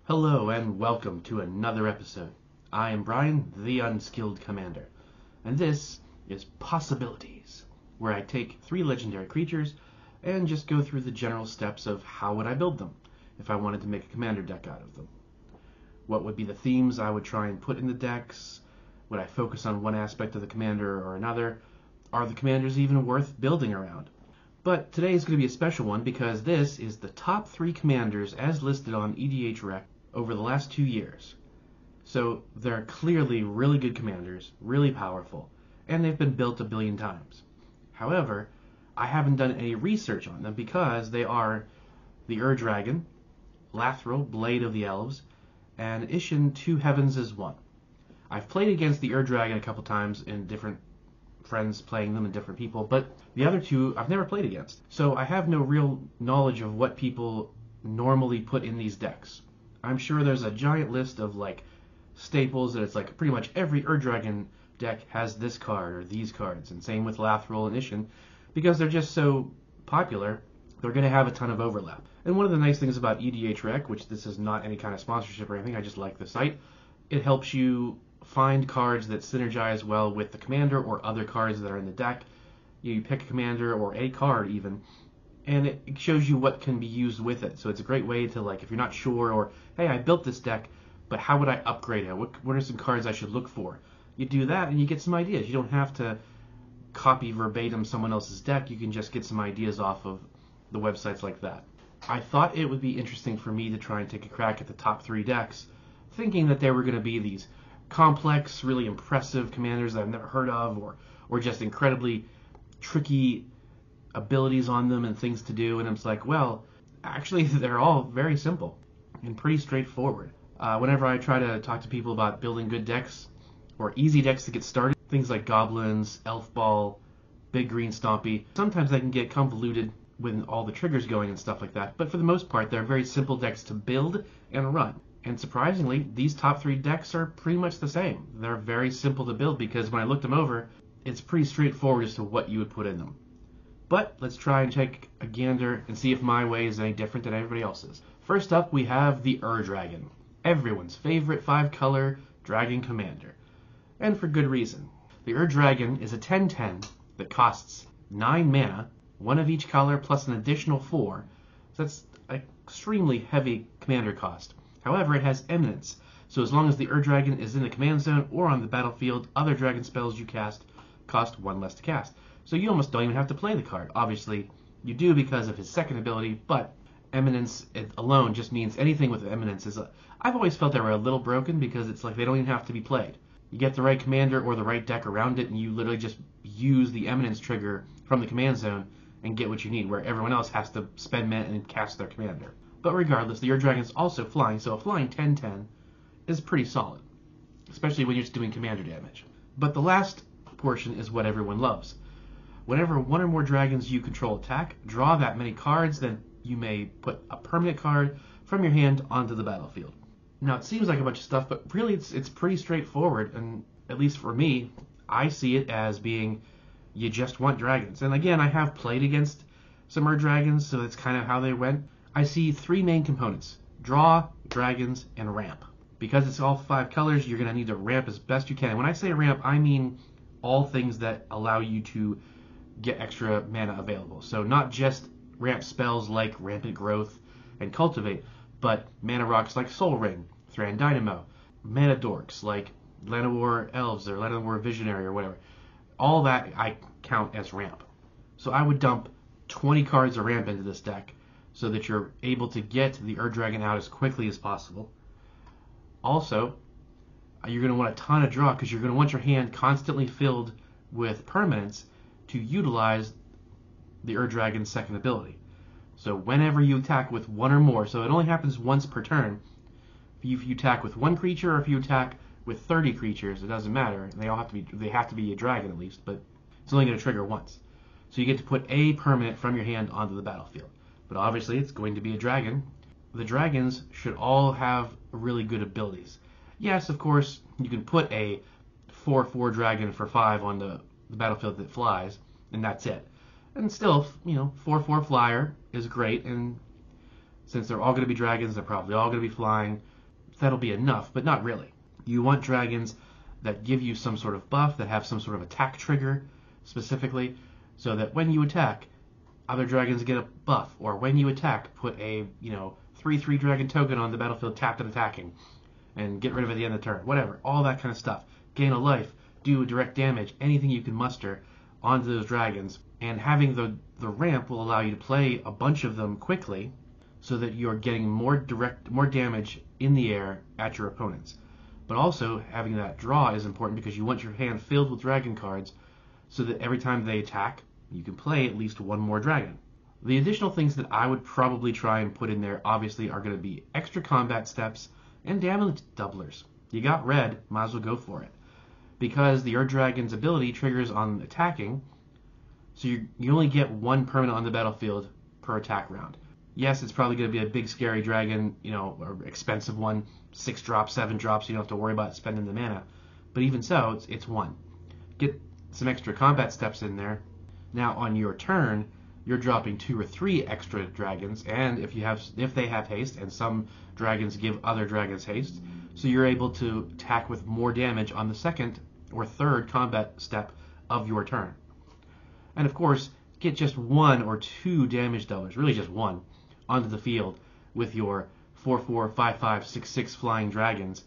Hello and welcome to another episode. I am Brian, the Unskilled Commander, and this is Possibilities, where I take 3 legendary creatures and just go through the general steps of how would I build them if I wanted to make a commander deck out of them. What would be the themes I would try and put in the decks? Would I focus on one aspect of the commander or another? Are the commanders even worth building around? But today is going to be a special one because this is the top 3 commanders as listed on EDH Rec over the last 2 years. So they're clearly really good commanders, really powerful, and they've been built a billion times. However, I haven't done any research on them because they are the Dragon, Laal, Blade of the Elves, and Isan 2 Heavens is 1. I've played against the Dragon a couple times in different friends playing them and different people, but the other 2 I've never played against. So I have no real knowledge of what people normally put in these decks. I'm sure there's a giant list of staples that it's pretty much every Dragon deck has this card or these cards, and same with Laal and Isan, because they're just so popular, they're going to have a ton of overlap. And one of the nice things about EDH Rec, which this is not any kind of sponsorship or anything, I just like the site, it helps you find cards that synergize well with the commander or other cards that are in the deck. You pick a commander or a card even, and it shows you what can be used with it. So it's a great way to, if you're not sure, or hey, I built this deck, but how would I upgrade it? What are some cards I should look for? You do that and you get some ideas. You don't have to copy verbatim someone else's deck. You can just get some ideas off of the websites like that. I thought it would be interesting for me to try and take a crack at the top 3 decks, thinking that there were going to be these complex, really impressive commanders that I've never heard of, or just incredibly tricky abilities on them and things to do, and it's well, actually they're all very simple and pretty straightforward. Whenever I try to talk to people about building good decks or easy decks to get started, things like goblins, elf ball, big green stompy, sometimes they can get convoluted with all the triggers going and stuff like that, but for the most part they're very simple decks to build and run. And surprisingly, these top 3 decks are pretty much the same. They're very simple to build because when I looked them over, it's pretty straightforward as to what you would put in them. But let's try and take a gander and see if my way is any different than everybody else's. First up, we have the Dragon, everyone's favorite 5-color dragon commander. And for good reason. The Dragon is a 10/10 that costs 9 mana, 1 of each color plus an additional 4. So that's an extremely heavy commander cost. However, it has Eminence. So as long as the Dragon is in the command zone or on the battlefield, other dragon spells you cast cost 1 less to cast. So you almost don't even have to play the card. Obviously, you do because of his second ability, but Eminence alone just means anything with Eminence is... I've always felt they were a little broken because it's they don't even have to be played. You get the right commander or the right deck around it, and you literally just use the Eminence trigger from the command zone and get what you need, where everyone else has to spend mana and cast their commander. But regardless, the Dragon is also flying, so a flying 10/10 is pretty solid, especially when you're just doing commander damage. But the last portion is what everyone loves. Whenever 1 or more dragons you control attack, draw that many cards, then you may put a permanent card from your hand onto the battlefield. Now, it seems like a bunch of stuff, but really it's pretty straightforward, and at least for me, I see it as being you just want dragons. And again, I have played against some dragons, so that's kind of how they went. I see 3 main components: draw, dragons, and ramp. Because it's all 5 colors, you're going to need to ramp as best you can. And when I say ramp, I mean all things that allow you to get extra mana available. So not just ramp spells like Rampant Growth and Cultivate, but mana rocks like Soul Ring, Thran Dynamo, mana dorks like Land of War Elves or Land of War Visionary or whatever. All that I count as ramp. So I would dump 20 cards of ramp into this deck so that you're able to get the Dragon out as quickly as possible. Also, you're going to want a ton of draw because you're going to want your hand constantly filled with permanents to utilize the Dragon's second ability. So whenever you attack with 1 or more, so it only happens once per turn. If you attack with 1 creature or if you attack with 30 creatures, it doesn't matter. They have to be a dragon at least, but it's only going to trigger once. So you get to put a permanent from your hand onto the battlefield. But obviously it's going to be a dragon. The dragons should all have really good abilities. Yes, of course, you can put a 4/4 dragon for 5 on the battlefield that flies, and that's it. And still, 4/4 flyer is great, and Since they're all going to be dragons, they're probably all going to be flying. That'll be enough, but not really. You want dragons that give you some sort of buff, that have some sort of attack trigger specifically, so that when you attack, other dragons get a buff, or when you attack, put a 3/3 dragon token on the battlefield tapped and attacking, and get rid of it at the end of the turn. Whatever, all that kind of stuff. Gain a life, do direct damage, anything you can muster onto those dragons. And having the ramp will allow you to play a bunch of them quickly, so that you're getting more damage in the air at your opponents. But also, having that draw is important because you want your hand filled with dragon cards so that every time they attack, you can play at least one more dragon. The additional things that I would probably try and put in there, obviously, are going to be extra combat steps and damage doublers. You got red, might as well go for it. Because the Ur Dragon's ability triggers on attacking, so you only get one permanent on the battlefield per attack round. Yes, it's probably going to be a big scary dragon, or expensive one, 6 drops, 7 drops, you don't have to worry about spending the mana. But even so, it's one. Get some extra combat steps in there. Now on your turn, you're dropping 2 or 3 extra dragons, and if they have haste, and some dragons give other dragons haste, so you're able to attack with more damage on the second or third combat step of your turn. And of course, get just 1 or 2 damage doublers, really just one, onto the field with your 4/4, 5/5, 6/6 flying dragons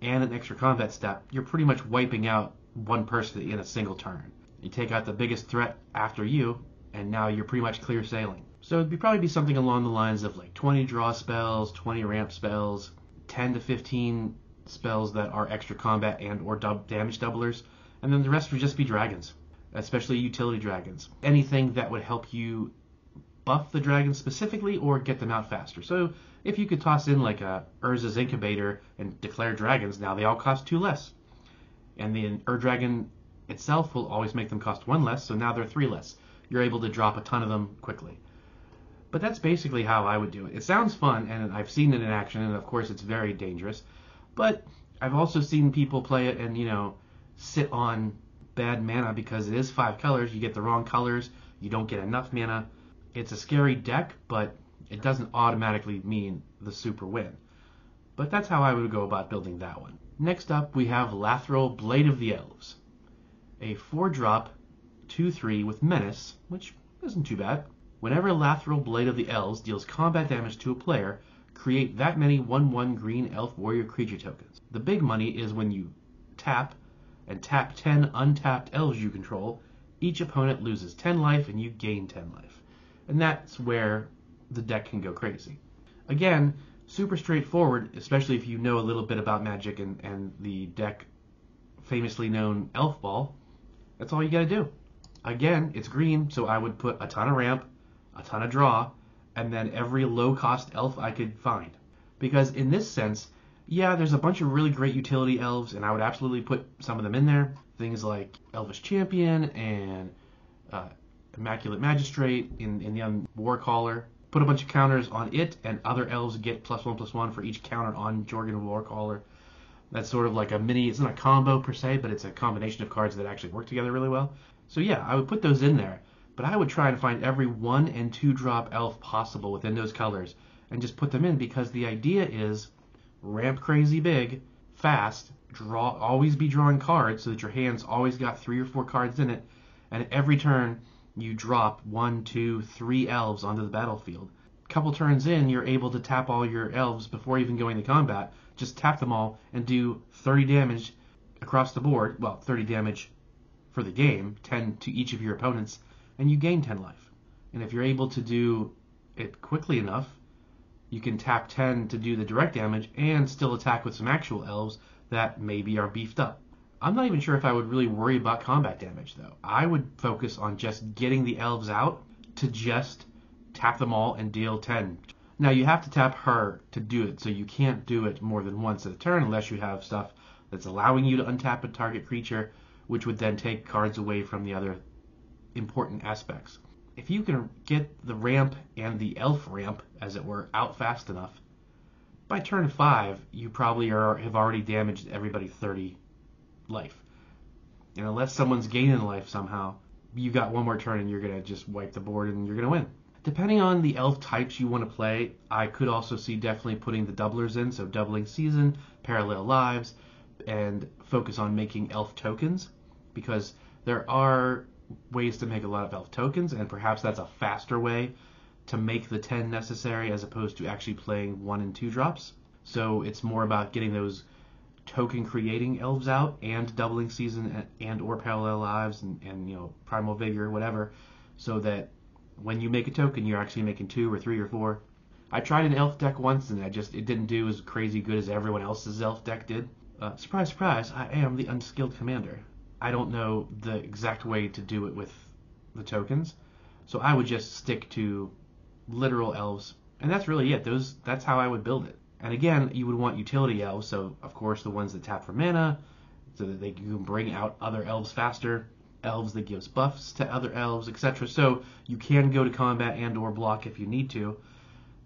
and an extra combat step. You're pretty much wiping out one person in a single turn. You take out the biggest threat after you, and now you're pretty much clear sailing. So it'd probably be something along the lines of like 20 draw spells, 20 ramp spells, 10 to 15 spells that are extra combat and or damage doublers, and then the rest would just be dragons, especially utility dragons. Anything that would help you buff the dragons specifically or get them out faster. So if you could toss in like a Urza's Incubator and declare dragons, now they all cost 2 less. And the Ur Dragon itself will always make them cost 1 less, so now they're 3 less. You're able to drop a ton of them quickly. But that's basically how I would do it. It sounds fun, and I've seen it in action, and of course it's very dangerous. But I've also seen people play it and, sit on bad mana because it is 5 colors. You get the wrong colors, you don't get enough mana. It's a scary deck, but it doesn't automatically mean the super win. But that's how I would go about building that one. Next up, we have Laal, Blade of the Elves. A 4-drop, 2/3 with Menace, which isn't too bad. Whenever Laal, Blade of the Elves deals combat damage to a player, create that many 1/1 green elf warrior creature tokens. The big money is when you tap 10 untapped elves you control, each opponent loses 10 life and you gain 10 life. And that's where the deck can go crazy. Again, super straightforward, especially if you know a little bit about Magic and the deck famously known Elf Ball. That's all you gotta do. Again, it's green, so I would put a ton of ramp, a ton of draw, and then every low-cost elf I could find. Because in this sense, yeah, there's a bunch of really great utility elves, and I would absolutely put some of them in there. Things like Elvish Champion and Immaculate Magistrate in the Warcaller. Put a bunch of counters on it, and other elves get +1/+1 for each counter on Jorgen Warcaller. That's sort of like a mini, it's not a combo per se, but it's a combination of cards that actually work together really well. So yeah, I would put those in there, but I would try and find every 1- and 2-drop elf possible within those colors and just put them in, because the idea is ramp crazy big, fast, always be drawing cards so that your hand's always got 3 or 4 cards in it, and every turn you drop 1, 2, 3 elves onto the battlefield. A couple turns in, you're able to tap all your elves before even going to combat. Just tap them all and do 30 damage across the board. Well, 30 damage for the game, 10 to each of your opponents, and you gain 10 life. And if you're able to do it quickly enough, you can tap 10 to do the direct damage and still attack with some actual elves that maybe are beefed up. I'm not even sure if I would really worry about combat damage, though. I would focus on just getting the elves out to just tap them all and deal 10. Now, you have to tap her to do it, so you can't do it more than once at a turn unless you have stuff that's allowing you to untap a target creature, which would then take cards away from the other important aspects. If you can get the ramp and the elf ramp, as it were, out fast enough, by turn 5, you probably have already damaged everybody 30 life. And unless someone's gaining life somehow, you got one more turn and you're going to just wipe the board and you're going to win. Depending on the elf types you want to play, I could also see definitely putting the doublers in, so doubling season, parallel lives, and focus on making elf tokens, because there are ways to make a lot of elf tokens, and perhaps that's a faster way to make the 10 necessary as opposed to actually playing 1 and 2 drops. So it's more about getting those token creating elves out and doubling season and or parallel lives and primal vigor, whatever, so that when you make a token you're actually making 2 or 3 or 4. I tried an elf deck once and it didn't do as crazy good as everyone else's elf deck did. Surprise, surprise, I am the unskilled commander. I don't know the exact way to do it with the tokens, so I would just stick to literal elves, and that's really it. That's how I would build it. And again, you would want utility elves, so of course the ones that tap for mana, so that you can bring out other elves faster, elves that gives buffs to other elves, etc. So you can go to combat and or block if you need to,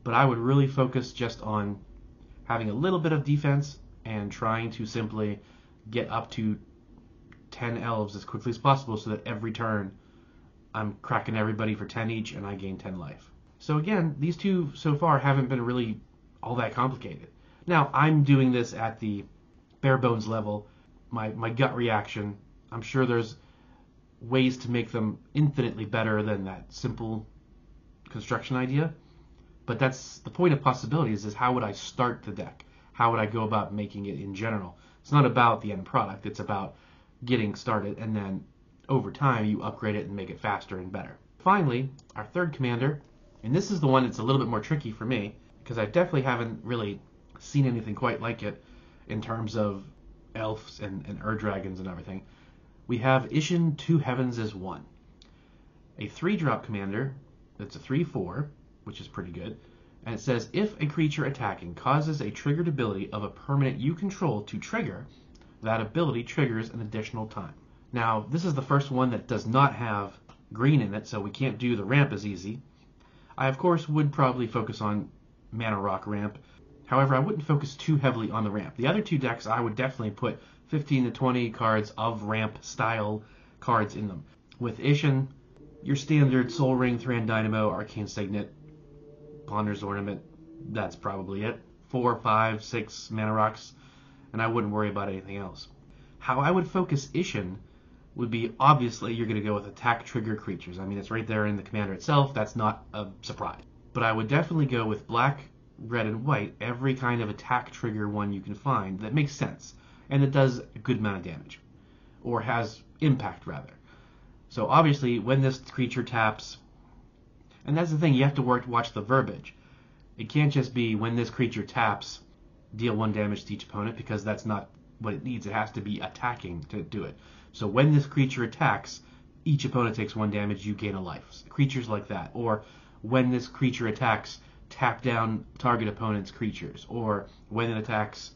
but I would really focus just on having a little bit of defense and trying to simply get up to 10 elves as quickly as possible so that every turn I'm cracking everybody for 10 each and I gain 10 life. So again, these two so far haven't been really all that complicated. Now, I'm doing this at the bare bones level, my gut reaction. I'm sure there's ways to make them infinitely better than that simple construction idea, but that's the point of Possibilities, is how would I start the deck? How would I go about making it in general? It's not about the end product, it's about getting started, and then over time you upgrade it and make it faster and better. Finally, our third commander, and this is the one that's a little bit more tricky for me, because I definitely haven't really seen anything quite like it in terms of elves and dragons and everything. We have Isan 2 Heavens as 1. A 3-drop commander that's a 3/4, which is pretty good, and it says, if a creature attacking causes a triggered ability of a permanent you control to trigger, that ability triggers an additional time. Now, this is the first one that does not have green in it, so we can't do the ramp as easy. I, of course, would probably focus on Mana Rock ramp. However, I wouldn't focus too heavily on the ramp. The other two decks, I would definitely put 15 to 20 cards of ramp-style cards in them. With Isan, your standard Soul Ring, Thran Dynamo, Arcane Signet, Ponder's Ornament, that's probably it. 4, 5, 6 Mana Rocks, and I wouldn't worry about anything else. How I would focus Isan would be, obviously, you're going to go with attack trigger creatures. I mean, it's right there in the commander itself. That's not a surprise. But I would definitely go with black, red, and white, every kind of attack trigger one you can find that makes sense, and that does a good amount of damage, or has impact, rather. So obviously, when this creature taps, and that's the thing, you have to watch the verbiage. It can't just be, when this creature taps, deal 1 damage to each opponent, because that's not what it needs. It has to be attacking to do it. So when this creature attacks, each opponent takes 1 damage, you gain a life. Creatures like that. Or when this creature attacks, tap down target opponent's creatures. Or when it attacks,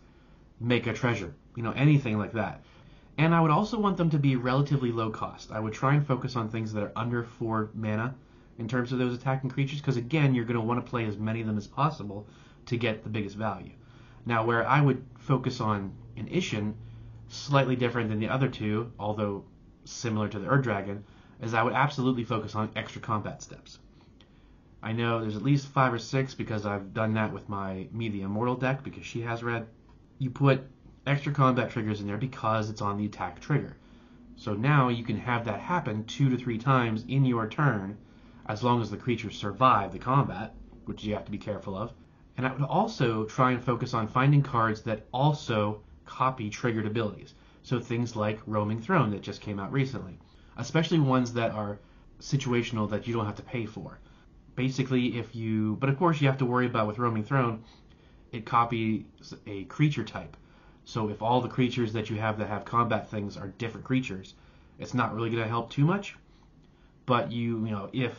make a treasure. Anything like that. And I would also want them to be relatively low cost. I would try and focus on things that are under 4 mana in terms of those attacking creatures, because again, you're going to want to play as many of them as possible to get the biggest value. Now, where I would focus on in Isan, slightly different than the other two, although similar to the Dragon, is I would absolutely focus on extra combat steps. I know there's at least 5 or 6 because I've done that with my Me the Immortal deck, because she has red. You put extra combat triggers in there because it's on the attack trigger. So now you can have that happen 2 to 3 times in your turn, as long as the creatures survive the combat, which you have to be careful of. And I would also try and focus on finding cards that also copy triggered abilities. So things like Roaming Throne that just came out recently, especially ones that are situational that you don't have to pay for. Basically, but of course you have to worry about with Roaming Throne, it copies a creature type. So if all the creatures that you have that have combat things are different creatures, it's not really going to help too much. But if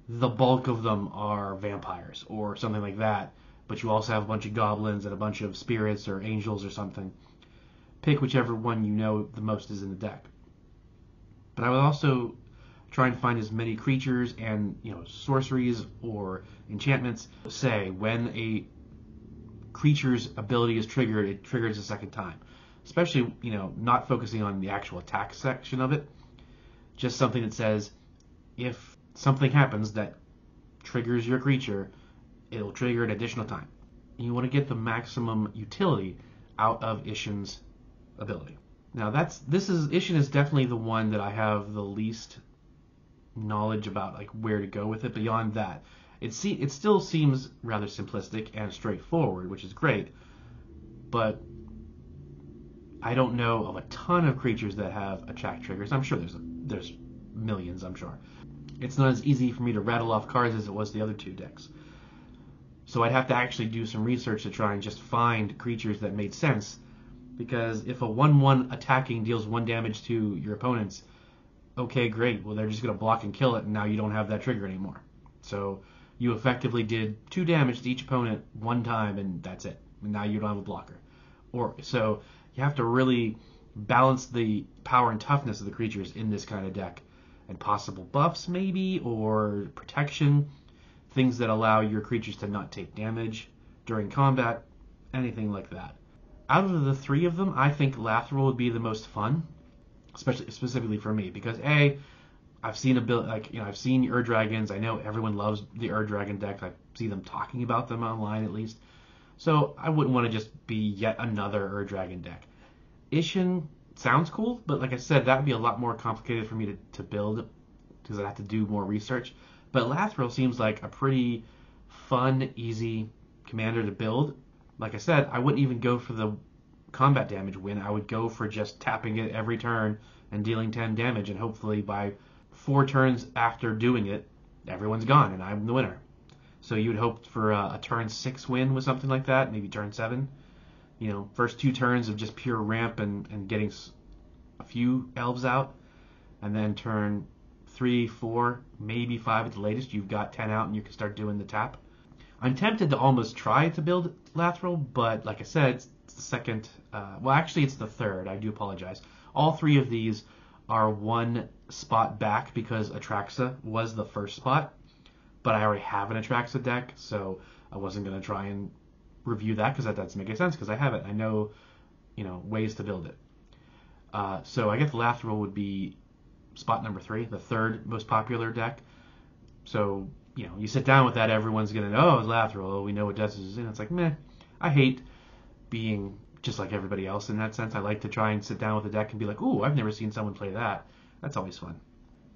the bulk of them are vampires or something like that, but you also have a bunch of goblins and a bunch of spirits or angels or something, pick whichever one you know the most is in the deck. But I would also try and find as many creatures and sorceries or enchantments. Say when a creature's ability is triggered, it triggers a second time. Especially not focusing on the actual attack section of it. Just something that says if something happens that triggers your creature, it'll trigger an additional time. You want to get the maximum utility out of Isan's ability. Now Isan is definitely the one that I have the least knowledge about, like where to go with it. Beyond that, it still seems rather simplistic and straightforward, which is great, but I don't know of a ton of creatures that have attract triggers. I'm sure there's millions, I'm sure. It's not as easy for me to rattle off cards as it was the other two decks. So I'd have to actually do some research to try and just find creatures that made sense, because if a 1/1 attacking deals 1 damage to your opponents, okay, great. Well, they're just going to block and kill it, and now you don't have that trigger anymore. So you effectively did 2 damage to each opponent 1 time, and that's it. And now you don't have a blocker. So you have to really balance the power and toughness of the creatures in this kind of deck, and possible buffs maybe, or protection, things that allow your creatures to not take damage during combat, anything like that. Out of the 3 of them, I think Lathril would be the most fun, specifically for me, because I've seen I've seen Ur Dragons. I know everyone loves the Ur Dragon deck. I see them talking about them online at least. So I wouldn't want to just be yet another Ur Dragon deck. Isan sounds cool, but like I said, that would be a lot more complicated for me to build, because I'd have to do more research. But Lathril seems like a pretty fun, easy commander to build. Like I said, I wouldn't even go for the combat damage win. I would go for just tapping it every turn and dealing 10 damage, and hopefully by 4 turns after doing it, everyone's gone and I'm the winner. So you would hope for a turn 6 win with something like that, maybe turn 7. First 2 turns of just pure ramp and getting a few elves out, and then turn 3, 4, maybe 5 at the latest, you've got 10 out and you can start doing the tap. I'm tempted to almost try to build Lathril, but like I said, it's the second, actually it's the third, I do apologize. All 3 of these are 1 spot back because Atraxa was the first spot, but I already have an Atraxa deck, so I wasn't going to try and review that because that doesn't make any sense because I have it. I know, ways to build it. So I guess Lathril would be spot number 3, the third most popular deck. So, you sit down with that, everyone's going to know, it's Lathril, we know what Death is in. It's like, meh. I hate being just like everybody else in that sense. I like to try and sit down with a deck and be like, ooh, I've never seen someone play that. That's always fun.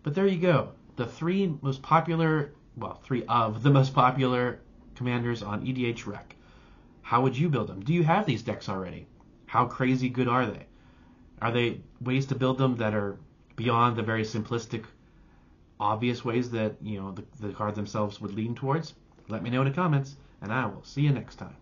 But there you go. The 3 of the most popular commanders on EDH Rec. How would you build them? Do you have these decks already? How crazy good are they? Are they ways to build them that are beyond the very simplistic, obvious ways that the cards themselves would lean towards? Let me know in the comments, and I will see you next time.